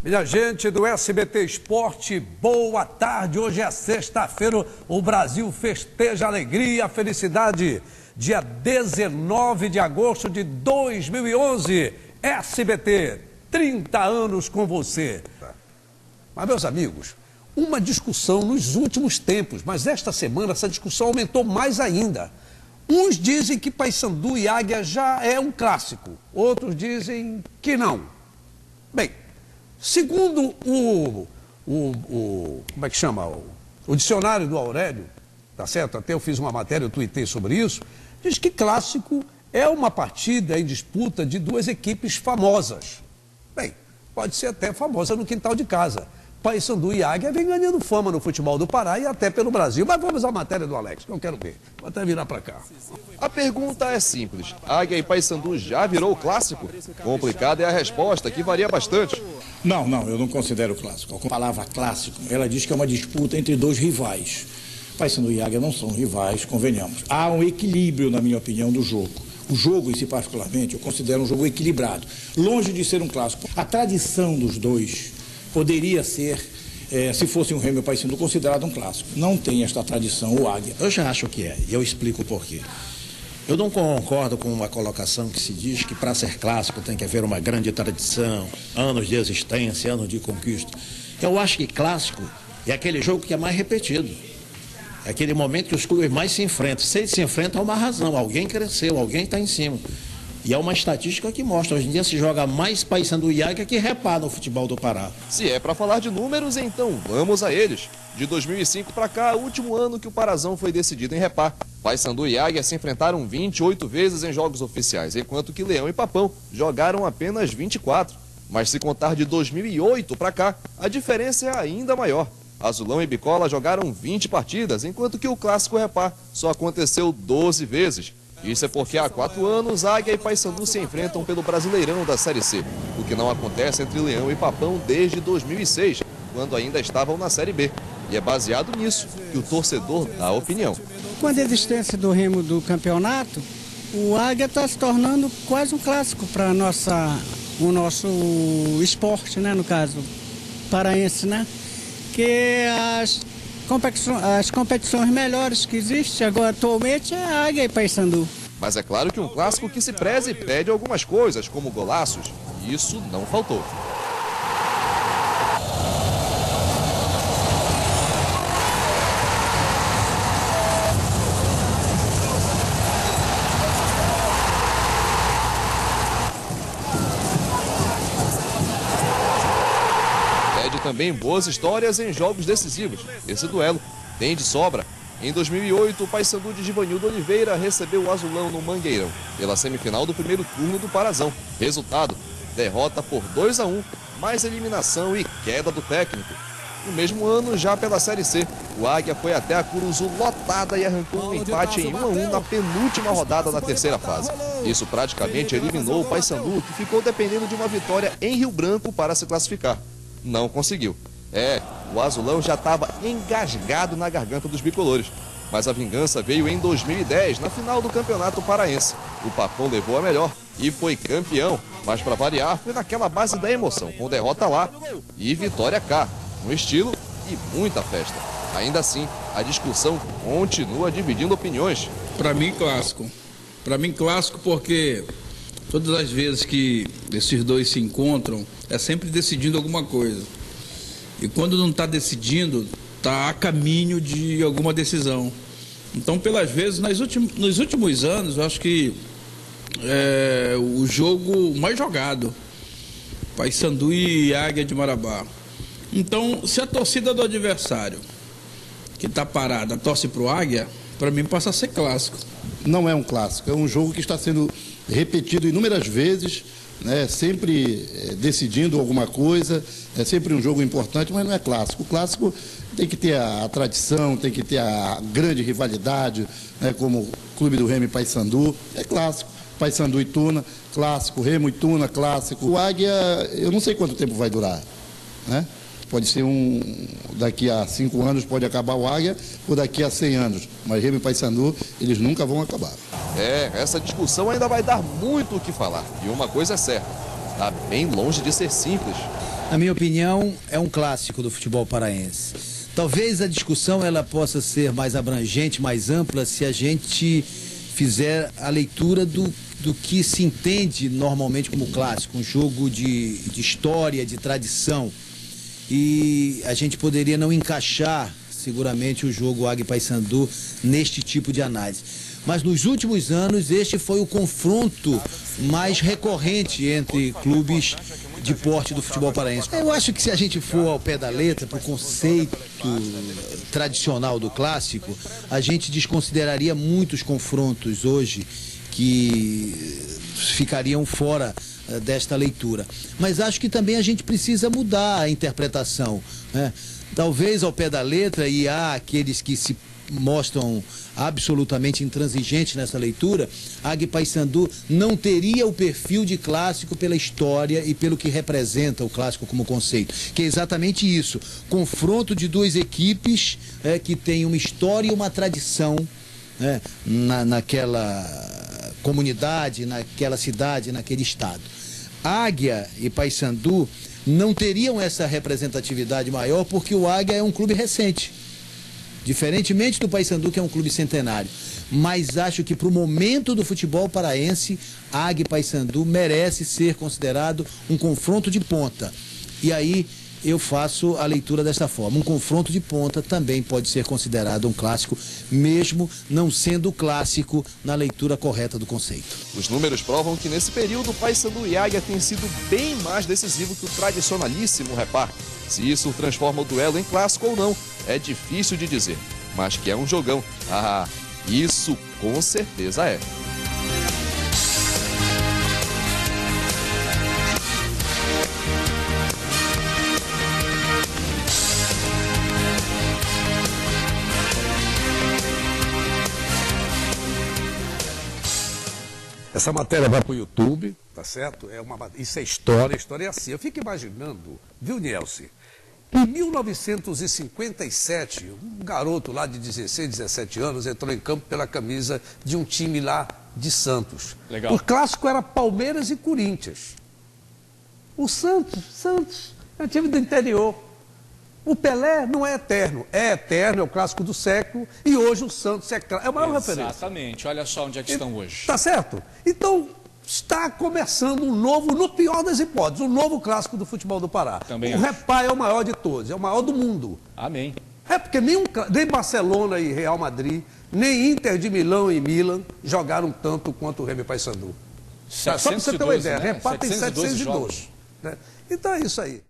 Minha gente do SBT Esporte, boa tarde. Hoje é sexta-feira, o Brasil festeja a alegria, a felicidade. Dia 19 de agosto de 2011, SBT, 30 anos com você. Mas, meus amigos, uma discussão nos últimos tempos, mas esta semana essa discussão aumentou mais ainda. Uns dizem que Paysandu e Águia já é um clássico, outros dizem que não. Bem, segundo como é que chama? O dicionário do Aurélio, tá certo? Até eu fiz uma matéria, eu tuitei sobre isso, diz que clássico é uma partida em disputa de duas equipes famosas. Bem, pode ser até famosa no quintal de casa. Paysandu e Águia vem ganhando fama no futebol do Pará e até pelo Brasil. Mas vamos à matéria do Alex, que eu quero ver. Vou até virar para cá. A pergunta é simples. Águia e Paysandu já virou clássico? Complicada é a resposta, que varia bastante. Não, eu não considero clássico. A palavra clássico, ela diz que é uma disputa entre dois rivais. Paysandu e Águia não são rivais, convenhamos. Há um equilíbrio, na minha opinião, do jogo. O jogo, em si particularmente, eu considero um jogo equilibrado. Longe de ser um clássico. A tradição dos dois poderia ser, se fosse um Remo e Paysandu, considerado um clássico. Não tem esta tradição, o Águia. Eu já acho que é, e eu explico o porquê. Eu não concordo com uma colocação que se diz que para ser clássico tem que haver uma grande tradição, anos de existência, anos de conquista. Eu acho que clássico é aquele jogo que é mais repetido. É aquele momento que os clubes mais se enfrentam. Se eles se enfrentam, há uma razão. Alguém cresceu, alguém está em cima. E é uma estatística que mostra, hoje em dia se joga mais Paysandu e Águia que Repá no futebol do Pará. Se é para falar de números, então vamos a eles. De 2005 para cá, o último ano que o Parazão foi decidido em Repá. Paysandu e Águia se enfrentaram 28 vezes em jogos oficiais, enquanto que Leão e Papão jogaram apenas 24. Mas se contar de 2008 para cá, a diferença é ainda maior. Azulão e Bicola jogaram 20 partidas, enquanto que o clássico Repá só aconteceu 12 vezes. Isso é porque há 4 anos, Águia e Paysandu se enfrentam pelo Brasileirão da Série C, o que não acontece entre Leão e Papão desde 2006, quando ainda estavam na Série B. E é baseado nisso que o torcedor dá opinião. Com a desistência do Remo do campeonato, o Águia está se tornando quase um clássico para o nosso esporte, né, no caso paraense, né? Que as competições melhores que existem agora atualmente é Águia e Paysandu. Mas é claro que um clássico que se preze pede algumas coisas, como golaços. E isso não faltou. Também boas histórias em jogos decisivos. Esse duelo tem de sobra. Em 2008, o Paysandu de Givanildo Oliveira recebeu o Azulão no Mangueirão, pela semifinal do primeiro turno do Parazão. Resultado, derrota por 2-1, mais eliminação e queda do técnico. No mesmo ano, já pela Série C, o Águia foi até a Curuzu lotada e arrancou um empate em 1-1 na penúltima rodada da terceira fase. Isso praticamente eliminou o Paysandu, que ficou dependendo de uma vitória em Rio Branco para se classificar. Não conseguiu. O Azulão já estava engasgado na garganta dos bicolores. Mas a vingança veio em 2010, na final do Campeonato Paraense. O Papão levou a melhor e foi campeão. Mas para variar, foi naquela base da emoção, com derrota lá e vitória cá, no estilo e muita festa. Ainda assim, a discussão continua dividindo opiniões. Para mim, clássico. Para mim, clássico porque todas as vezes que esses dois se encontram, é sempre decidindo alguma coisa. E quando não está decidindo, está a caminho de alguma decisão. Então, pelas vezes, nos últimos anos, eu acho que o jogo mais jogado, Paysandu e Águia de Marabá. Então, se a torcida do adversário, que está parada, torce para o Águia, para mim passa a ser clássico. Não é um clássico, é um jogo que está sendo repetido inúmeras vezes, né, sempre decidindo alguma coisa, é sempre um jogo importante, mas não é clássico. O clássico tem que ter a tradição, tem que ter a grande rivalidade, né, como o Clube do Remo e Paysandu, é clássico. Paysandu e Tuna, clássico. Remo e Tuna, clássico. O Águia, eu não sei quanto tempo vai durar, né? Pode ser daqui a 5 anos pode acabar o Águia, ou daqui a 100 anos. Mas Remo e Paysandu, eles nunca vão acabar. Essa discussão ainda vai dar muito o que falar. E uma coisa é certa, está bem longe de ser simples. Na minha opinião, é um clássico do futebol paraense. Talvez a discussão ela possa ser mais abrangente, mais ampla, se a gente fizer a leitura do que se entende normalmente como clássico, um jogo de história, de tradição. E a gente poderia não encaixar, seguramente, o jogo Águia e Paysandu neste tipo de análise. Mas nos últimos anos, este foi o confronto mais recorrente entre clubes de porte do futebol paraense. Eu acho que se a gente for ao pé da letra, para o conceito tradicional do clássico, a gente desconsideraria muitos confrontos hoje que ficariam fora desta leitura. Mas acho que também a gente precisa mudar a interpretação, né? Talvez ao pé da letra, e há aqueles que se mostram absolutamente intransigentes nessa leitura, Águia e Paysandu não teria o perfil de clássico pela história e pelo que representa o clássico como conceito, que é exatamente isso, confronto de duas equipes que têm uma história e uma tradição, né, naquela comunidade, naquela cidade, naquele estado. Águia e Paysandu não teriam essa representatividade maior porque o Águia é um clube recente, diferentemente do Paysandu, que é um clube centenário. Mas acho que para o momento do futebol paraense, Águia e Paysandu merece ser considerado um confronto de ponta. E aí eu faço a leitura desta forma. Um confronto de ponta também pode ser considerado um clássico, mesmo não sendo clássico na leitura correta do conceito. Os números provam que nesse período o Paysandu e Águia têm sido bem mais decisivo que o tradicionalíssimo Repar. Se isso transforma o duelo em clássico ou não, é difícil de dizer. Mas que é um jogão, isso com certeza é. Essa matéria vai para o YouTube, tá certo? Isso é história é assim. Eu fico imaginando, viu, Nielce? Em 1957, um garoto lá de 16, 17 anos entrou em campo pela camisa de um time lá de Santos. Legal. O clássico era Palmeiras e Corinthians. O Santos, é um time do interior. O Pelé não é eterno, é o clássico do século, e hoje o Santos é a maior referência. Exatamente, olha só onde é que estão hoje. Tá certo? Então, está começando um novo, no pior das hipóteses, um novo clássico do futebol do Pará. Também o Repar é o maior de todos, é o maior do mundo. Amém. É porque nem Barcelona e Real Madrid, nem Inter de Milão e Milan jogaram tanto quanto o Remy Paysandu. Só para você ter uma ideia, né? Repar tem 712. Né? Então é isso aí.